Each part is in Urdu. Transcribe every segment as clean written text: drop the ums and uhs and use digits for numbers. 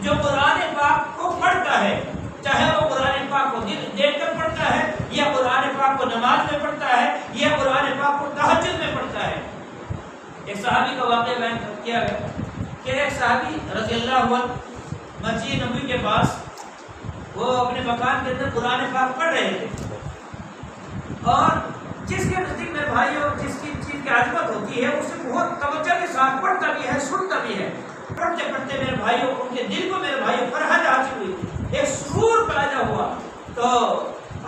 جو قرآن پاک کو پڑھتا ہے، چاہے وہ قرآن پاک کو دیکھ کر پڑھتا ہے یا قرآن پاک کو نماز میں پڑھتا ہے یا قرآن پاک کو تہجد میں پڑھتا ہے۔ ایک صحابی کا واقعہ بیان کیا گیا کہ ایک صحابی رضی اللہ عنہ مسجد نبوی کے پاس وہ اپنے مکان کے اندر قرآن پاک پڑھ رہے تھے، اور جس کے نزدیک میرے بھائیوں جس کی چیز کی عظمت ہوتی ہے اسے بہت توجہ کے ساتھ پڑھتا بھی ہے، سنتا بھی ہے۔ پڑھتے پڑھتے میرے بھائیوں ان کے دل کو میرے بھائیوں فرحت حاصل ہوئی، ایک سرور پیدا ہوا، تو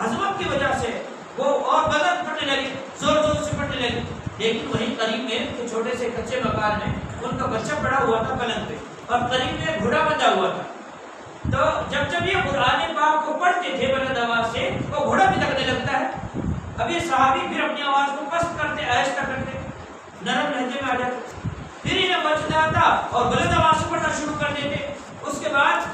عظمت کی وجہ سے وہ اور بلند پڑھنے لگے، زور زور سے پڑھنے لگے۔ لیکن وہیں قریب میں ایک چھوٹے سے کچے مکان میں ان کا بچہ پڑا ہوا تھا پلنگ پہ، اور قریب میں گھوڑا بندھا ہوا تھا۔ تو جب یہ قرآن پاک کو پڑھتے تھے بلند آواز سے، وہ گھوڑا بھی لگنے لگتا ہے۔ اب یہ صحابی پھر اپنی آواز کو پست کرتے، آہستہ کرتے، نرم لہجے میں آ جاتے، پھر انہیں بچ جاتا اور بلند آواز سے پڑھنا شروع کر دیتے۔ اس کے بعد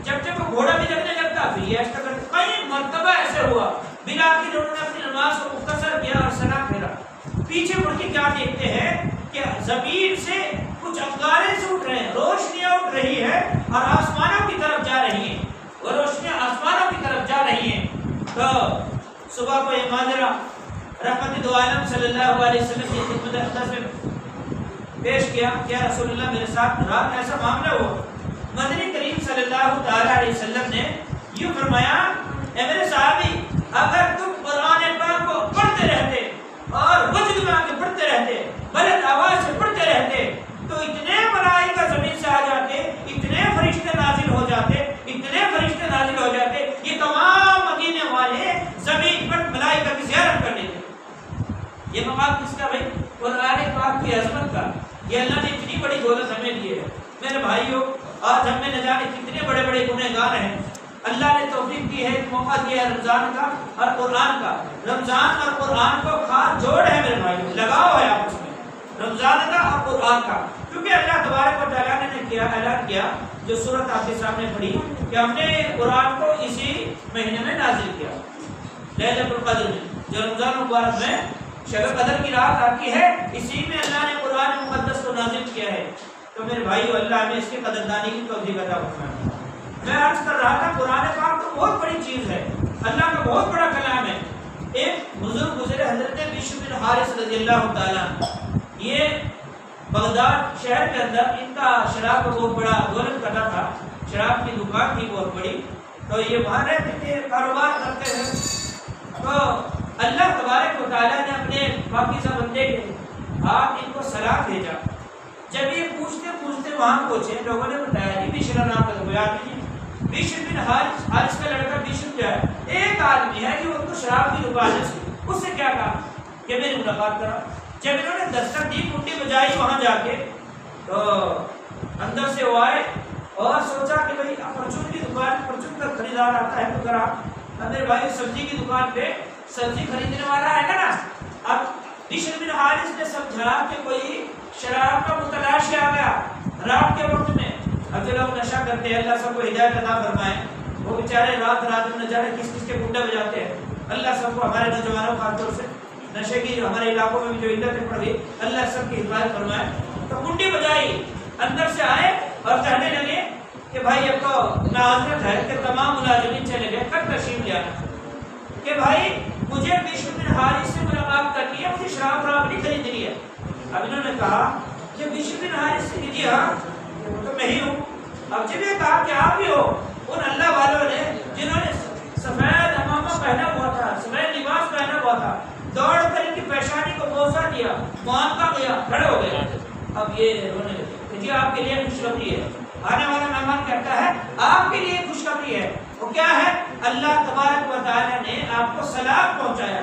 جب وہ گھوڑا بھی لگنے لگتا پھر یہ آہستہ کرتے۔ کئی مرتبہ ایسے ہوا، بالآخر انہوں نے اپنی نماز کو مختصر کیا اور سلام پھیرا۔ پیچھے مڑ کے کیا دیکھتے ہیں کہ زمین سے کچھ انگارے سے اٹھ رہے ہیں، روشنیاں اٹھ رہی ہے اور آسمانوں کی طرف جا رہی ہیں، وہ روشنیاں آسمانوں کی طرف جا رہی ہیں۔ تو صبح کو یہ ماجرا رحمت دو عالم صلی اللہ علیہ وسلم کی خدمت اقدس میں پیش کیا کہ رسول اللہ میرے ساتھ رات ایسا معاملہ ہوا۔ مدنی کریم صلی اللہ تعالی علیہ وسلم نے یوں فرمایا، اے میرے صحابی، اگر تم قرآن پاک کو پڑھتے رہتے اور وجد میں آگے پڑھتے رہتے، بلند آواز سے پڑھتے رہتے، تو اتنے ملائکہ زمین سے آ جاتے، اتنے فرشتے نازل ہو جاتے، اتنے فرشتے نازل ہو جاتے، یہ تمام مدینے والے زمین پر ملائکہ کی زیارت کرنے تھے۔ یہ مقام کس کا بھائی؟ قرآن پاک کی عظمت کا۔ یہ اللہ نے اتنی بڑی دولت ہمیں دی ہے میرے بھائیوں، آج ہم میں نہ جانے کتنے بڑے بڑے گنہگار ہیں۔ اللہ نے توفیق دی ہے، ایک موقع دیا ہے رمضان کا اور قرآن کا۔ رمضان اور قرآن کو خاص جوڑ ہے میرے بھائیوں، لگاؤ ہے آپس میں، رمضان کا اور قرآن کا، کیونکہ اللہ تبارک و تعالیٰ نے اعلان کیا، جو سورت آپ کے سامنے پڑھی، کہ ہم نے قرآن کو اسی مہینے میں نازل کیا، لیلۃ القدر میں، جو رمضان مبارک میں شب قدر کی رات آتی ہے، اسی میں اللہ نے قرآن مقدس کو نازل کیا ہے۔ تو میرے بھائیو، اللہ نے اس کی قدردانی کی توفیق عطا فرمائے۔ میں عرض کر رہا تھا قرآن پاک تو بہت بڑی چیز ہے، اللہ کا بہت بڑا کلام ہے۔ ایک بزرگ گزرے حضرت بشر بن حارث رضی اللہ تعالیٰ، یہ بغداد شہر کے اندر ان کا شراب کا بہت بڑا دولت کٹا تھا، شراب کی دکان تھی بہت بڑی، تو یہ وہاں رہتے تھے، کاروبار کرتے تھے۔ تو اللہ تبارک و تعالیٰ نے اپنے پاکیزہ بندے کے آپ ان کو سلام بھیجا۔ جب یہ پوچھتے پوچھتے وہاں پہنچے، لوگوں نے بتایا جی بشر نام کا کوئی آدمی نہیں، بشر بن حارث، حارث کا لڑکا بشر کیا ہے، ایک آدمی ہے جو ان کو شراب کی دکان ہے، اس سے کیا کہا کہ میری ملاقات کرا۔ جب انہوں نے دستک دی، کنڈی بجائی وہاں جا کے، تو اندر سے وہ آئے اور سوچا کہ بھائی پرچون کی دکان، پرچون کا خریدار آتا ہے تو کرا۔ اب میرے بھائی سبزی کی دکان پہ سبزی خریدنے والا ہے نا، اب بشر بن حارث نے سمجھا کہ کوئی شراب کا متلاشی آ گیا رات کے وقت میں۔ اب جو لوگ نشہ کرتے ہیں، اللہ سب کو ہدایت عطا فرمائے، وہ بیچارے رات رات میں نہ جانے کس کس کے کنڈے بجاتے ہیں۔ اللہ سب کو، ہمارے نوجوانوں خاص طور سے نشے کی ہمارے علاقوں میں بھی جو علتیں پڑ گئی، اللہ سب کی حفاظت فرمائے۔ تو کنڈی بجائی، اندر سے آئے اور کہنے لگے کہ بھائی اب تو معذرت ہے کہ تمام ملازمین چلے گئے، کب تشریف لے آنا کہ بھائی مجھے بشر بن حارث سے ملاقات کرنی ہے، مجھے شراب نہیں خریدنی ہے۔ اب انہوں نے کہا کہ بشر بن حارث سے کیجیے، ہاں وہ تو میں ہی ہوں۔ اب جب یہ کہا کہ آپ بھی ہو، ان اللہ والوں نے جنہوں نے سفید عمامہ پہنا ہوا تھا، سفید لباس پہنا ہوا تھا، دوڑ کر ان کی پیشانی کو بوسہ دیا، معانقہ کیا، کھڑے ہو گئے۔ اب یہ رونے لگے کہ جی آپ کے لیے خوشخبری ہے۔ آنے والا مہمان کہتا ہے آپ کے لیے خوشخبری ہے، وہ کیا ہے؟ اللہ تبارک و تعالیٰ نے آپ کو سلام پہنچایا،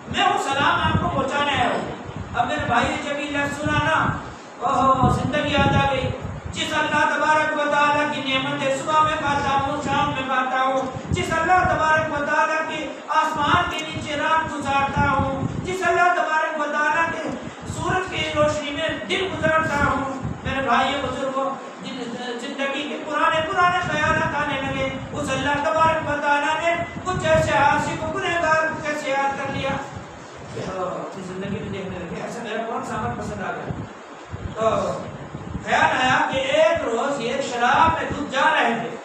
میں وہ سلام آپ کو پہنچانے آیا ہوں۔ اب میرے بھائی جب یہ لفظ سنا نا، اوہ زندگی یاد آ گئی۔ جس اللہ تبارک و تعالیٰ کی نعمتیں صبح میں پاتا ہوں، شام میں پاتا ہوں، جس اللہ تبارک و تعالیٰ کی آسمان کے نیچے رات گزارتا ہوں، جس اللہ تبارک و تعالیٰ کے سورج کی روشنی میں دن گزارتا ہوں، میرے بھائی بزرگوں، زندگی کے پرانے خیالات آنے لگے۔ اس اللہ تبارک و تعالیٰ نے کچھ ایسے عاصی کو گنہگار کو کیسے یاد کر لیا، اپنی زندگی میں دیکھنے لگے ایسا میرا کون سا عمل پسند آ گیا۔ تو خیال آیا کہ ایک روز یہ شراب میں ڈوب جا رہے تھے.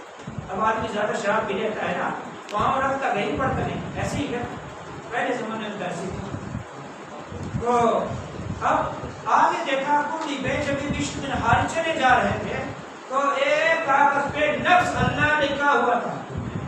اب آدمی زیادہ شراب پی لیتا ہے نا تو وہاں رکھتا کہیں پڑتا نہیں، ایسے ہی کیا پہلے زمانے میں ایسے ہی. تو اب آگے دیکھا کنڈی پہ جب بشر بن حارث چلے جا رہے تھے تو ایک کاغذ پہ لفظ اللہ لکھا ہوا تھا.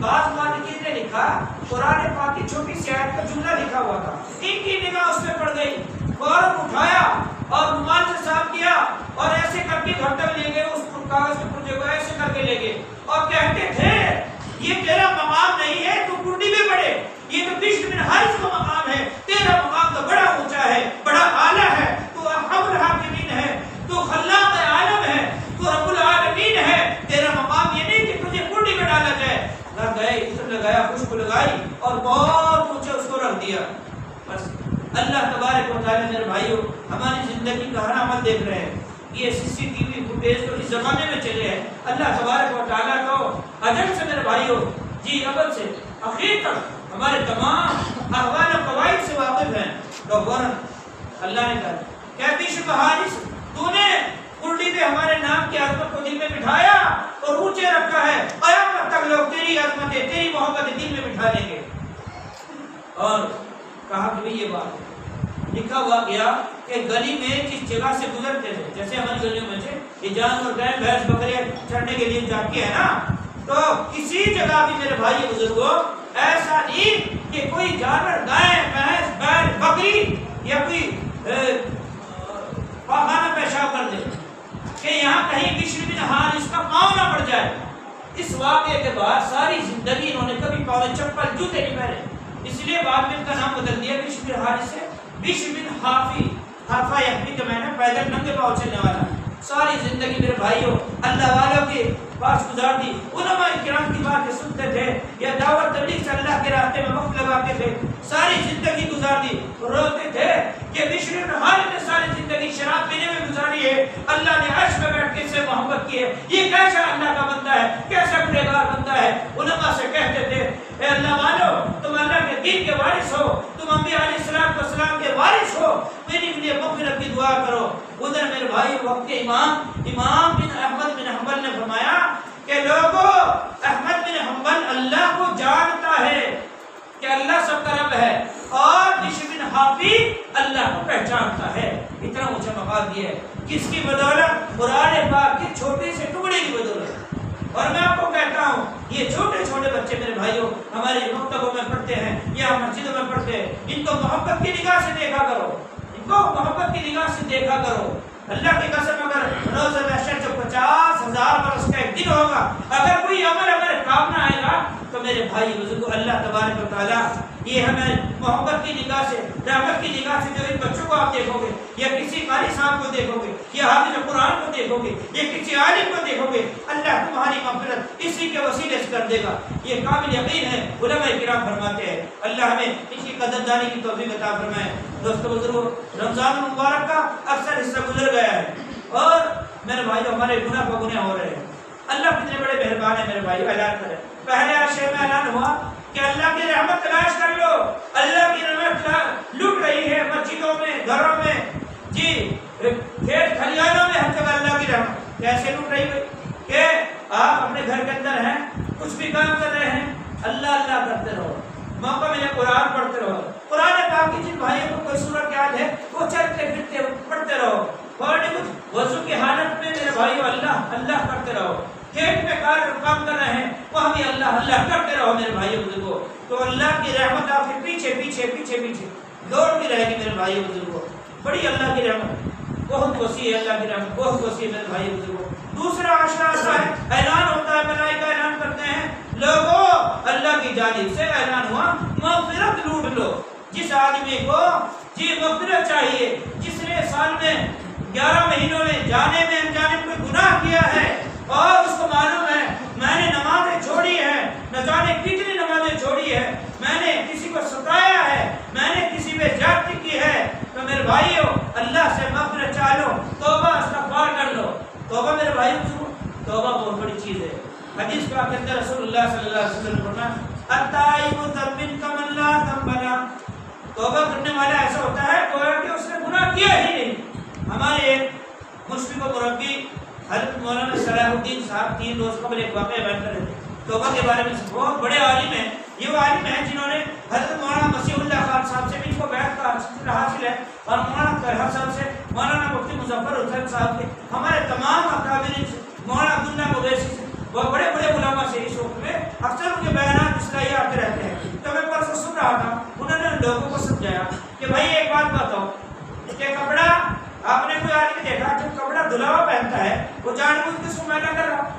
بعض مالکین نے لکھا قرآن پاک کی چھوٹی سی آیت کا جملہ لکھا ہوا تھا. ان کی نگاہ اس پہ پڑ گئی، فوراً اٹھایا اور رومال سے صاف کیا اور ایسے کر کے گھر تک لے گئے، اس کاغذ کے پرچے کو ایسے کر کے لے گئے اور کہتے تھے یہ تیرا مقام نہیں ہے، تو کنڈی میں پڑے، یہ تو بشر بن حارث کا مقام ہے، تیرا مقام تو بڑا اونچا ہے، بڑا اعلیٰ ہے، تو ارحم الراحمین ہے، تو خلاق عالم ہے، تو رب العالمین ہے. تیرا مقام یہ نہیں کہ تجھے کنڈی میں ڈالا جائے. گئے عطر لگایا، خوشبو لگائی اور بہت اونچے اس کو رکھ دیا. بس اللہ تبارک و تعالی میرے بھائیو ہماری زندگی کا ہر عمل دیکھ رہے ہیں. یہ CCTV فوٹیج تو اس زمانے میں چلے ہیں. اللہ تبارک و تعالیٰ کو اجل سے میرے بھائیو جی اول سے اخیر تک ہمارے تمام احوال و قواعد سے واقف ہیں. تو فوراً اللہ نے کہا کہ بشر بن حارث تو نے کنڈی پہ ہمارے نام کی عظمت کو دل میں بٹھایا اور اونچے رکھا ہے، قیامت تک لوگ تیری عظمت تیری محبت دل میں بٹھا لیں گے. اور کہا کہ یہ بات لکھا ہوا گیا کہ گلی میں جس جگہ سے گزرتے تھے، جیسے ہماری گلیوں میں سے یہ جانور گائے بھینس بکریاں چڑھنے کے لیے جاتی ہے نا، تو کسی جگہ بھی میرے بھائی بزرگوں ایسا نہیں کہ کوئی جانور گائے بھینس بیل بکری یا کوئی پاخانہ پیشاب کر دے کہ یہاں کہیں بشر بن حارث کا پاؤں نہ پڑ جائے. اس واقعے کے بعد ساری زندگی انہوں نے کبھی پاؤں میں چپل جوتے نہیں پہنے، اس لیے بعد میں ان کا نام بدل دیا بشر بن حارث سے بشر بن حافی. حافا یحفی کے معنی پیدل ننگے پاؤں چلنے والا. ساری زندگی میرے بھائیوں اللہ والوں کے پاس گزار دی. علماء کرام کی باتیں سنتے تھے یا دعوت تبلیغ سے اللہ کے راستے میں وقت لگاتے تھے، ساری زندگی گزار دی. روتے تھے کہ بشر بن حارث نے ساری زندگی شراب پینے میں گزاری ہے، اللہ نے عرش میں بیٹھ کے اس سے محبت کی ہے، یہ کیسا اللہ کا بندہ ہے، کیسا گنہگار بندہ ہے. علماء سے کہتے تھے اے اللہ والو تم اللہ کے دین کے وارث ہو، تم انبیاء علیہ السلام کے وارث ہو، میری لیے مغفرت کی دعا کرو. ادھر میرے بھائی وقت کے امام بن احمد بن حنبل نے فرمایا کہ لوگوں احمد بن حنبل اللہ کو جانتا ہے کہ اللہ سب کا رب ہے، اور بشر بن حافی اللہ کو پہچانتا ہے. اتنا اونچا مقام دیا ہے کس کی بدولت؟ قرآن پاک کے چھوٹے سے ٹکڑے کی بدولت. اور میں آپ کو کہتا ہوں یہ چھوٹے چھوٹے بچے میرے بھائیوں ہمارے مکتبوں میں پڑھتے ہیں یا مسجدوں میں پڑھتے ہیں، ان کو محبت کی نگاہ سے دیکھا کرو، ان کو محبت کی نگاہ سے دیکھا کرو. اللہ کی قسم اگر روز محشر جو 50,000 برس کا ایک دن ہوگا، اگر کوئی عمل اگر کام نہ آئے گا تو میرے بھائی بزرگوں اللہ تبارک و تعالیٰ یہ ہمیں محبت کی نگاہ سے رحمت کی نگاہ سے جو ان بچوں کو آپ دیکھو گے یا کسی قاری صاحب کو دیکھو گے یا حافظ قرآن کو دیکھو گے یا کسی عالم کو دیکھو گے، اللہ تمہاری مغفرت اسی کے وسیلے سے کر دے گا. یہ قابل یقین ہے. علماء کرام فرماتے ہیں اللہ ہمیں اس کی قدردانی کی توفیق عطا فرمائے. دوستو بزرگوں رمضان المبارک کا اکثر حصہ گزر گیا ہے اور میرے بھائی ہمارے گناہ پر گناہ ہو رہے ہیں. اللہ کتنے بڑے مہربان ہے میرے بھائی. اعلان کرے پہلے عرصے میں اعلان ہوا کہ اللہ کی رحمت تلاش کر لو. اللہ کی رحمت لٹ رہی ہے مسجدوں میں، گھروں میں، جی کھیت کھلیانوں میں، ہر جگہ اللہ کی رحمت. کیسے لٹ رہی ہے کہ آپ اپنے گھر کے اندر ہیں، کچھ بھی کام کر رہے ہیں، اللہ اللہ کرتے رہو، موقع ملے قرآن پڑھتے رہو. قرآن پاک کی جن بھائیوں کو کوئی سورت یاد ہے وہ چلتے پھرتے پڑھتے رہو. اور کچھ وضو کی حالت میں میرے بھائیو اللہ اللہ کرتے رہو. کھیت میں کام کر رہے ہیں وہاں بھی اللہ اللہ کرتے رہو میرے بھائیو بزرگوں. تو اللہ کی رحمت آپ کے پیچھے پیچھے پیچھے پیچھے دوڑتی رہے گی میرے بھائیو بزرگوں. بڑی اللہ کی رحمت بہت وسیع ہے، اللہ کی رحمت بہت وسیع ہے میرے بھائیو بزرگوں. دوسرا عشرہ آتا ہے، اعلان ہوتا ہے، ملائکہ اعلان کرتے ہیں لوگوں اللہ کی جانب سے اعلان ہوا مغفرت لوٹ لو. جس آدمی کو جی مغفرت چاہیے، جس نے سال میں 11 مہینوں میں جانے میں انجانے میں کوئی گناہ کیا ہے اور اس کو معلوم ہے میں نے نمازیں چھوڑی ہیں، نہ جانے کتنی نمازیں چھوڑی ہے، میں نے کسی کو ستایا ہے، میں نے کسی پہ زیادتی کی ہے، تو میرے بھائیو اللہ سے مغفرت چاہ لو، توبہ استغفار کر لو. توبہ میرے بھائی توبہ بہت بڑی چیز ہے. حدیث پاک کے اندر رسول اللہ صلی اللہ علیہ وسلم نے فرمایا التائب ذنب کمن لا ذنب له. توبہ کرنے والا ایسا ہوتا ہے گویا کہ اس نے گناہ کیا ہی نہیں. ہمارے ایک مشفق و مربی حضرت مولانا صلاح الدین صاحب 3 روز قبل ایک واقعہ بیان کر رہے تھے توبہ کے بارے میں. بہت بڑے عالم ہیں یہ، وہ عالم ہیں جنہوں نے حضرت مولانا مسیح اللہ خان صاحب سے بھی ان کو بیعت کا حاصل ہے، اور مولانا طلحہ صاحب سے، مولانا مفتی مظفر حسین صاحب کے، ہمارے تمام اکابرین سے، مولانا عبداللہ اویسی سے، وہ بڑے بڑے علماء سے اس وقت میں اکثر ان کے بیانات اصلاحی آتے رہتے ہیں. تو میں پرسوں سن رہا تھا، انہوں نے لوگوں کو سمجھایا کہ بھائی ایک بات بتاؤ کہ کپڑا، آپ نے کوئی آدمی دیکھا جب کپڑا دھلا ہوا پہنتا ہے وہ جان بوجھ کے اس کو میلا کر رہا؟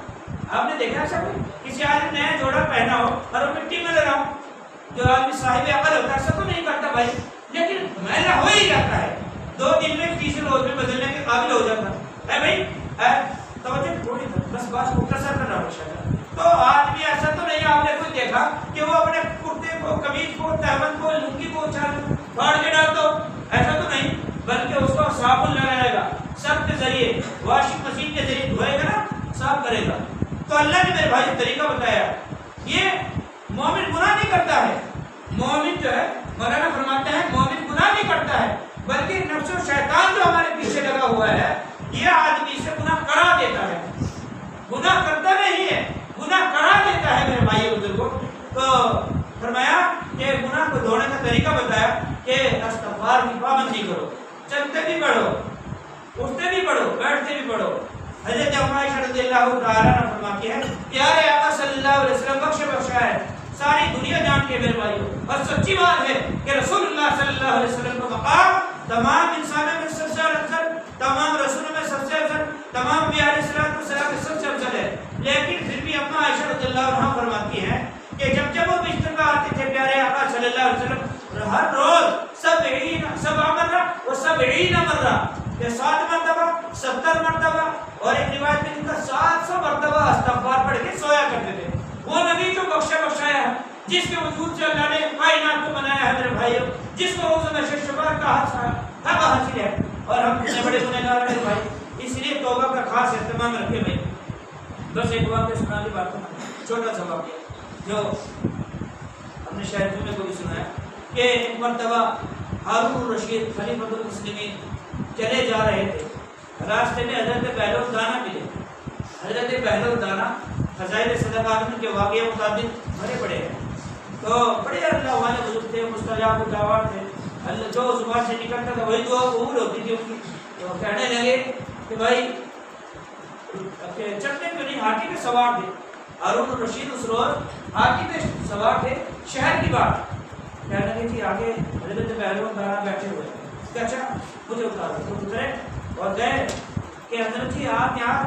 آپ نے دیکھا ایسا کوئی؟ کسی آدمی نیا جوڑا پہنا ہو اور وہ مٹی میں لگا ہو، جو آدمی صاحب عقل ہوتا ہے ایسا تو نہیں کرتا بھائی، لیکن میلا ہو ہی جاتا ہے، 2 دن میں 30 روز میں بدلنے کے قابل ہو جاتا ہے بھائی. توجہ تھوڑی بس بات مختصر کر رہا ہوں. تو آدمی ایسا تو نہیں آپ نے کوئی دیکھا کہ وہ اپنے کرتے کو، قمیض کو، تہمت کو، لنگی کو پھاڑ کے ڈال دو، ایسا تو نہیں، بلکہ اس کو صابن لگائے گا، سب کے ذریعے واشنگ مشین کے ذریعے دھوئے گا نا، صاف کرے گا. تو اللہ نے میرے بھائی طریقہ بتایا. یہ مومن گناہ نہیں کرتا ہے، مومن جو ہے مولانا فرماتے ہیں مومن گناہ نہیں کرتا ہے، بلکہ نفس و شیطان جو ہمارے پیچھے لگا ہوا ہے یہ آدمی سے گناہ کرا دیتا ہے، گناہ کرتا نہیں ہے، گناہ کرا دیتا ہے میرے بھائی بزرگوں. تو فرمایا کہ گناہ کو دھونے کا طریقہ بتایا کہ استغفار کی پابندی کرو، چلتے بھی پڑھو، اٹھتے بھی پڑھو، بیٹھتے بھی پڑھو. حضرت عائشہ رضی اللہ تعالیٰ عنہ فرماتی ہے پیارے آقا صلی اللہ علیہ وسلم بخشا ہے ساری دنیا جان کے میرے بھائیوں، اور سچی بات ہے کہ رسول اللہ صلی اللہ علیہ وسلم کا مقام تمام انسانوں میں سب سے افضل، تمام رسولوں میں سب سے افضل، تمام انبیاء علیہ السلام میں سب سے افضل ہے. لیکن پھر بھی اما عائشہ رضی اللہ عنہ فرماتی ہیں کہ جب وہ بستر پر آتے تھے پیارے آقا صلی اللہ علیہ وسلم ہر روز 70 مرہ و 70 مرہ، 60 مرتبہ 70 مرتبہ، اور ایک روایت میں ان کا 700 مرتبہ استغفار پڑھ کے سویا کرتے تھے. وہ نبی جو بخشایا ہے، جس کے وجود سے اللہ نے کائنات کو بنایا ہے میرے بھائیوں، جس کو روز نشر شفاعت کا حق حاصل ہے، اور ہم اتنے بڑے گنہگار ہیں بھائی، اس لیے توبہ کا خاص اہتمام رکھے بھائی. بس ایک واقعہ سنانے کی بات ہے، چھوٹا سا واقعہ جو ہم نے شاید تمہیں کو بھی سنا ہے کہ ایک مرتبہ ہارون الرشید خلیفۃ المسلمین چلے جا رہے تھے، راستے میں حضرت بہلول دانا ملے. حضرت بہلول دانا فضائل صدقات کے واقعے متعدد بڑے بڑے ہیں، تو بڑے اللہ والے بزرگ تھے، مستجاب دعوات تھے، اللہ جو زبان سے نکلتا تھا وہی دعا قبول ہوتی تھی ان کی. تو کہنے لگے کہ بھائی چلتے تو نہیں، ہاتھی پہ سوار تھے. ہارون الرشید اس روز ہاتھی پہ سوار تھے، شہر کی بات. کہنے لگے کہ آگے حضرت بہلول دانا بیٹھے ہوئے کہ اچھا مجھے اتارو. تو اترے اور گئے کہ حضرت جی آپ یہاں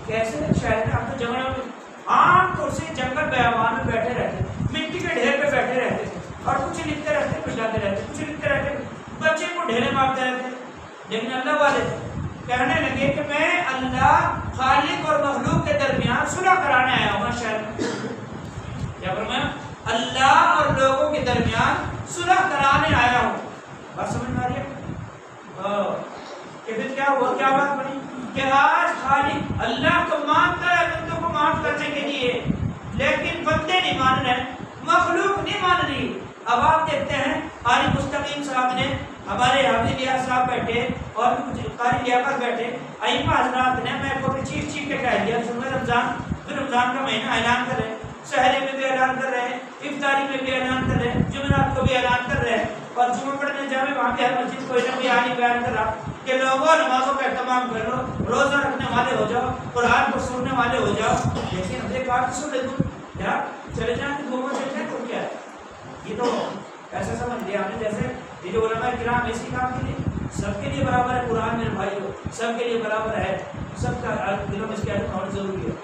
کیسے شہر میں، آپ تو جنگلوں میں عام طور سے جنگل بیابان میں بیٹھے رہتے، مٹی کے ڈھیر پہ بیٹھے رہتے تھے، اور کچھ لکھتے رہتے، کچھ جاتے رہتے، کچھ لکھتے رہتے، بچے کو ڈھیرے مارتے رہتے. لیکن اللہ والے کہنے لگے کہ میں اللہ خالق اور مخلوق کے درمیان صلح کرانے آیا ہوں شہر میں. کیا فرمایا؟ اللہ اور لوگوں کے درمیان صلح کرانے آیا ہوں. بات سمجھ میں آ رہی ہے؟ کہ پھر کیا ہوا، کیا بات بنی کہ آج خالق اللہ تو مانتا ہے بندوں کو معاف کرنے کے لیے، لیکن بندے نہیں مان رہے، مخلوق نہیں مان رہی. اب آپ دیکھتے ہیں قاری مستقیم صاحب نے، ہمارے حافظ لیاقت صاحب بیٹھے اور کچھ قاری لیاقت بیٹھے، ائمہ حضرات نے میں کو چیخ کے کہہ دیا رمضان کا مہینہ اعلان کر رہے ہیں، سحری میں بھی اعلان کر رہے ہیں، افطاری میں بھی اعلان کر رہے ہیں، جمعرات کو بھی اعلان کر رہے ہیں، اور جمعہ پڑھنے جاوے وہاں پہ ہر مسجد کوئی نہ کوئی عالم بیان کر رہا کہ لوگوں نمازوں کا اہتمام کر لو، روزہ رکھنے والے ہو جاؤ، قرآن کو سننے والے ہو جاؤ. لیکن ہم نے کہا کہ سن لے تم کیا چلے جائیں کہ گھومو چلے جائیں تو کیا ہے. یہ تو ایسا سمجھ لیا ہم نے جیسے یہ جو علماء کرام ایسی کام کے لیے سب کے لیے برابر ہے. قرآن میرے بھائی ہو سب کے لیے برابر ہے، سب کا دلوں میں اس کی عادت ہونا ضروری ہے.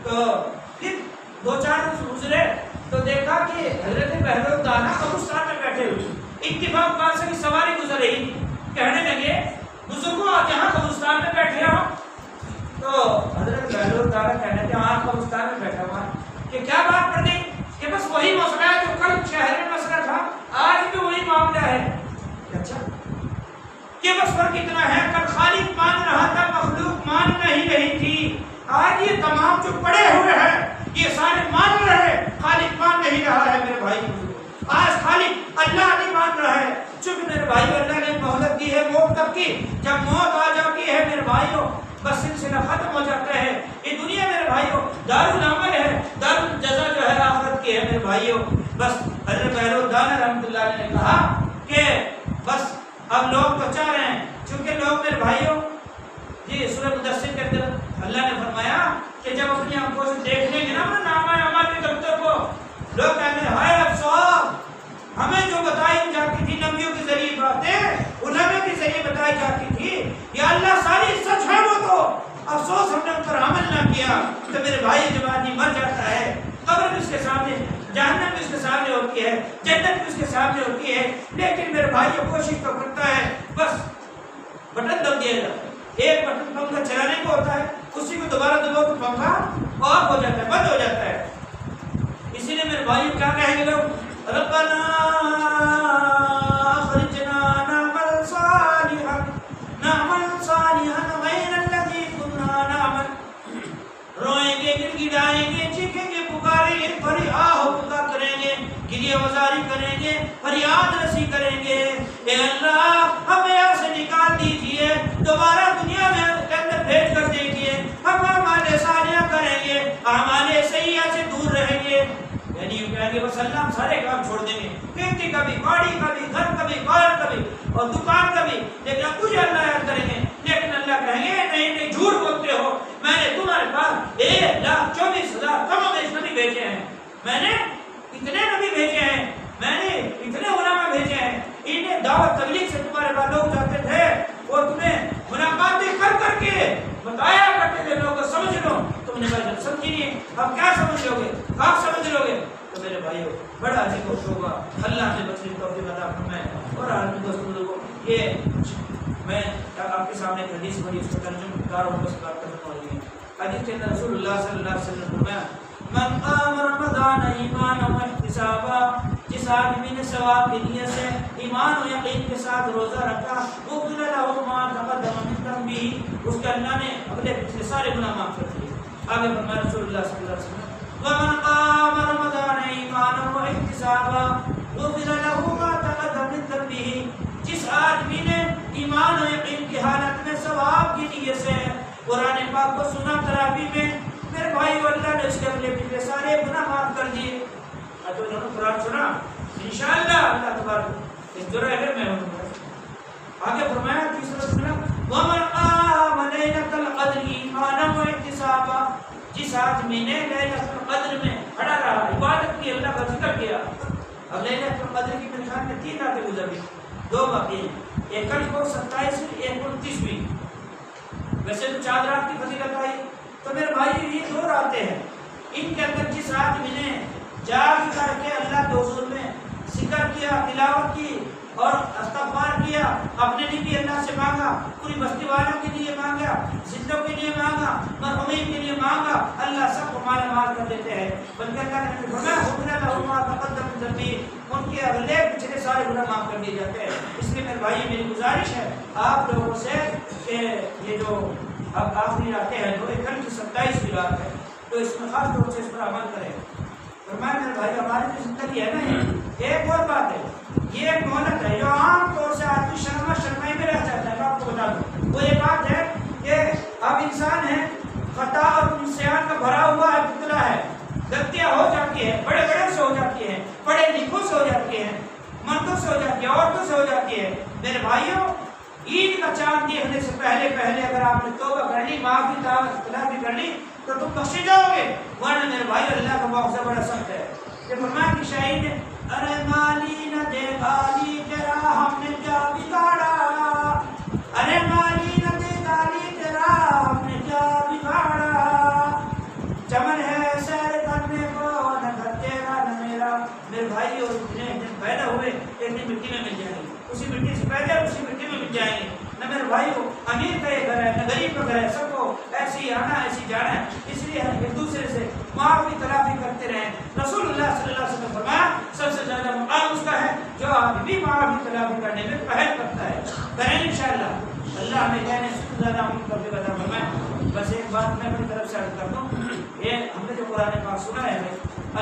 تو پھر 2-4 روز گزرے تو دیکھا کہ حضرت بہلول دانا قبرستان میں بیٹھے ہوئے، اتفاق بات سے سواری گزر رہی تھی. کہنے لگے بزرگوں آپ یہاں قبرستان میں بیٹھے ہو؟ تو حضرت بہلول دانا کہنے لگے ہاں قبرستان میں بیٹھا ہوا. کہ کیا بات پڑ گئی؟ کہ بس وہی مسئلہ ہے جو کل شہر میں مسئلہ تھا، آج بھی وہی معاملہ ہے. اچھا کہ بس فرق اتنا ہے، کل خالق مان رہا تھا، مخلوق مان نہیں رہی تھی. آج یہ تمام جو پڑے ہوئے ہیں یہ سارے مان رہے، خالق مان نہیں رہا ہے میرے بھائی. آج خالق اللہ نہیں مان رہا ہے. چونکہ میرے بھائی اللہ نے مہلت دی ہے موت تک کی، جب موت آ جاتی ہے میرے بھائیوں بس سلسلہ ختم ہو جاتا ہے. یہ دنیا میرے بھائیوں دارالعمل ہے، دارالجزا جو ہے آخرت کی ہے میرے بھائیوں. بس حضرت بہلول رحمۃ اللہ علیہ نے کہا کہ بس اب لوگ تو چاہ رہے ہیں، چونکہ لوگ میرے بھائیوں جی سورہ مدثر کے اندر اللہ نے فرمایا کہ جب اپنی آنکھوں سے دیکھ لیں گے نا اپنا نامہ اعمال کے دفتر کو، لوگ کہیں گے ہائے افسوس، ہمیں جو بتائی جاتی تھی نبیوں کے ذریعے باتیں، علماء کے ذریعے بتائی جاتی تھی، یا اللہ ساری سچ ہے وہ تو افسوس ہم نے ان پر عمل نہ کیا. تو میرے بھائی جب آدمی مر جاتا ہے، قبر بھی اس کے سامنے، جہنم بھی اس کے سامنے ہوتی ہے، جنت بھی اس کے سامنے ہوتی ہے، لیکن میرے بھائی یہ کوشش تو کرتا ہے بس بٹن دب دیا جاتا ہے. ایک بٹن پنکھا چلانے کو ہوتا ہے، اسی کو دوبارہ دباؤ تو پنکھا آف ہو جاتا ہے، بند ہو جاتا ہے. اسی لیے میرے بھائی کیا کہیں گے لوگ، ربنا اخرجنا نعمل صالحا غیر الذی كنا نعمل. روئیں گے، گڑگڑائیں گے، چیخیں گے، پکاریں گے، پکار کریں گے، گریہ وزاری کریں گے، فریاد رسی کریں گے، اے اللہ ہمیں یہاں سے نکال دیجئے، دوبارہ دنیا میں اندر بھیج کر دیجئے، ہم اعمال صالحہ کریں گے، اعمال سیئہ سے دور رہیں گے. یعنی یہ کہیں گے بس اللہ ہم سارے کام چھوڑ دیں گے، کھیتی کا بھی، باڑی کا بھی، گھر کا بھی، کار کا بھی اور دکان کا بھی، لیکن اب تجھے اللہ یاد کریں گے. لیکن اللہ کہیں گے نہیں نہیں جھوٹ بولتے ہو، میں نے تمہارے پاس 1,24,000 کم از نبی بھیجے ہیں، میں نے اتنے نبی بھیجے ہیں، میں نے اتنے علماء بھیجے ہیں، انہیں دعوت تبلیغ سے تمہارے پاس لوگ جاتے تھے اور تمہیں ملاقاتیں کر کر کے بتایا کرتے تھے، لوگوں کو سمجھ لو. تم نے کہا جب سمجھی نہیں اب کیا سمجھ لو گے، آپ سمجھ لو گے. تو میرے بھائیو بڑا عجیب و شوبہ اللہ نے بچنے توفیق عطا فرمائے. اور عالمی دوستوں کو یہ میں آپ کے سامنے ایک حدیث پڑھی، اس کا ترجمہ کار ہوں بس بات کرنے والی ہے. حدیث کے اندر رسول اللہ صلی اللہ علیہ وسلم نے فرمایا من قام رمضان ایمانا و احتسابا، جس آدمی نے ثواب کی نیت سے ایمان و یقین کے ساتھ روزہ رکھا، غفر لہ ما تقدم من ذنبہ، اس کے اللہ نے اگلے پچھلے سارے گناہ معاف کر دیے. آگے فرمایا رسول اللہ صلی اللہ علیہ وسلم ومن قام رمضان ایمانا و احتسابا غفر لہ ما تقدم من ذنبہ، جس آدمی نے ایمان و یقین کی حالت میں ثواب کی نیت سے قرآن پاک کو سنا تراویح میں، میرے بھائی اللہ نے اس کے اگلے پچھلے سارے گناہ معاف کر دیے. جو انہوں نے قرآن سنا انشاءاللہ اللہ تبارک اس جرائے اگر میں ہوں. آگے فرمایا تیسرا سنا ومن قام لیلۃ القدر ایمانا و احتسابا، جس آدمی نے لیلۃ القدر میں کھڑا رہا، عبادت کی، اللہ کا ذکر کیا. اب لیلۃ القدر کی میرے خیال میں 3 راتیں گزر گئی، 2 باقی ہیں، ایک کل کو 27ویں، ایک 29ویں. ویسے تو 4 رات کی فضیلت آئی، تو میرے بھائی یہ 2 راتیں ہیں. ان کے اندر جس آدمی نے جاگ کر کے اللہ کے حضور میں ذکر کیا، تلاوت کی اور استغفار کیا، اپنے لیے بھی اللہ سے مانگا، پوری بستی والوں کے لیے مانگا، زندوں کے لیے مانگا، مرحومین کے لیے مانگا، اللہ سب کو مالا مال کر دیتے ہیں. بلکہ اللہ نے فرمایا غفر لہ ما تقدم من ذنبہ، ان کے اگلے پچھلے سارے گناہ معاف کر دیے جاتے ہیں. اس لیے میرے بھائی میری گزارش ہے آپ لوگوں سے کہ یہ جو اب آخری راتیں ہیں، جو کل کی 27ویں رات ہے، تو اس میں خاص طور سے اس پر عمل کریں. فرمایا میرے بھائی ہماری جو زندگی ہے نا، ایک اور بات ہے، یہ ایک مہلت ہے جو عام طور سے آدمی شرمائی میں رہ جاتا ہے. میں آپ کو بتا دوں وہ یہ بات ہے کہ اب انسان ہے، خطا اور نسیان کا بھرا ہوا ہے، پتلا ہے، غلطیاں ہو جاتی ہیں، بڑے بڑے سے ہو جاتی ہیں، پڑھے لکھوں سے ہو جاتی ہیں، مردوں سے ہو جاتی ہے، عورتوں سے ہو جاتی ہے. میرے بھائیوں عید کا چاند دیکھنے سے پہلے اگر آپ نے توبہ کر لی، معافی اصلاح بھی کر لی تو تم بخشے جاؤ گے. ورنہ میرے بھائی اللہ کا مواخذہ بڑا سخت ہے. یہ فرمایا کہ شاعر نے ارے مالی نہ دے گالی تیرا ہم نے کیا بگاڑا، ارے مالی نہ دے گالی تیرا ہم نے کیا بگاڑا، چمن ہے سیر کرنے کو نہ گھر تیرا نہ میرا. میرے بھائی اور اتنے دن پیدا ہوئے ایک دن مٹی میں مل جائیں گے، اسی مٹی سے پیدا اسی مٹی میں مل جائیں گے. نہ میرے بھائی کو امیر کا یہ گھر ہے نہ غریب کا گھر ہے، سب کو ایسے ہی آنا ایسی جانا ہے. اس لیے ہم ایک دوسرے سے معافی تلافی کرتے رہیں. رسول اللہ صلی اللہ علیہ وسلم نے فرمایا سب سے زیادہ مقام اس کا ہے جو آدمی معافی تلافی کرنے میں پہل کرتا ہے. کریں انشاءاللہ اللہ ہمیں کہنے سے زیادہ عمل کر کے بتا فرمائے. بس ایک بات میں اپنی طرف سے عرض کر دوں، یہ ہم نے جو قرآن پاک سنا ہے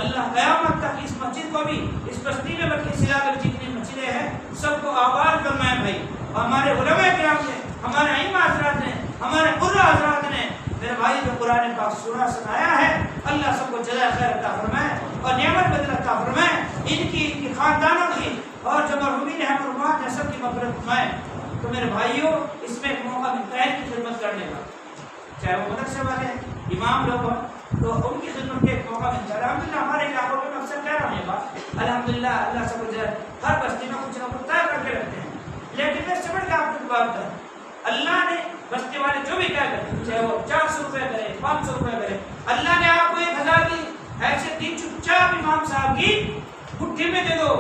اللہ قیامت تک اس مسجد کو بھی، اس بستی میں بلکہ سلا میں جتنی مسجدیں ہیں سب کو آباد فرمائے. بھائی ہمارے علماء کرام نے، ہمارے ائمہ حضرات نے ہمارے قرہ حضرات نے میرے بھائی جو قرآن پاک سنایا ہے، اللہ سب کو جزائے خیر عطا فرمائے اور نعمت بدل عطا فرمائے، ان کی خاندانوں کی اور جو مرحومین ہیں مرحومات ہیں سب کی مغفرت فرمائے۔ تو میرے بھائیوں اس میں ایک موقع ملتا ہے کی خدمت کرنے کا، چاہے وہ مدرسے والے امام لوگ ہوں تو ان کی خدمت کے ایک موقع ملتا ہے۔ الحمدللہ ہمارے علاقوں میں اکثر کہہ رہا ہوں یہ بات، الحمدللہ اللہ سب کو ہر بستی میں کچھ نہ کچھ طے کر کے رکھتے ہیں، لیکن میں سمجھ کے آپ کو بات کروں، اللہ نے بستی والے جو بھی کہہ کریں چاہے وہ 400 روپے کرے 500 روپے کرے، اللہ نے آپ کو 1000 کی حیثیت دی، چپ چاپ امام صاحب کی مٹھی میں دے دو،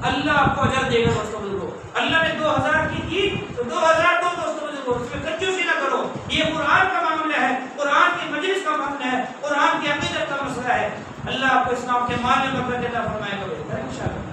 اللہ آپ کو اجر دے گا دوستوں بزرگوں۔ اللہ نے 2000 کی دی تو 2000 دو دوستوں بزرگوں، اس میں کنجوسی نہ کرو، یہ قرآن کا معاملہ ہے، قرآن کی مجلس کا معاملہ ہے، قرآن کی عقیدت کا مسئلہ ہے۔ اللہ آپ کو اسلام کے مال میں برکت عطا فرمائے گا انشاءاللہ۔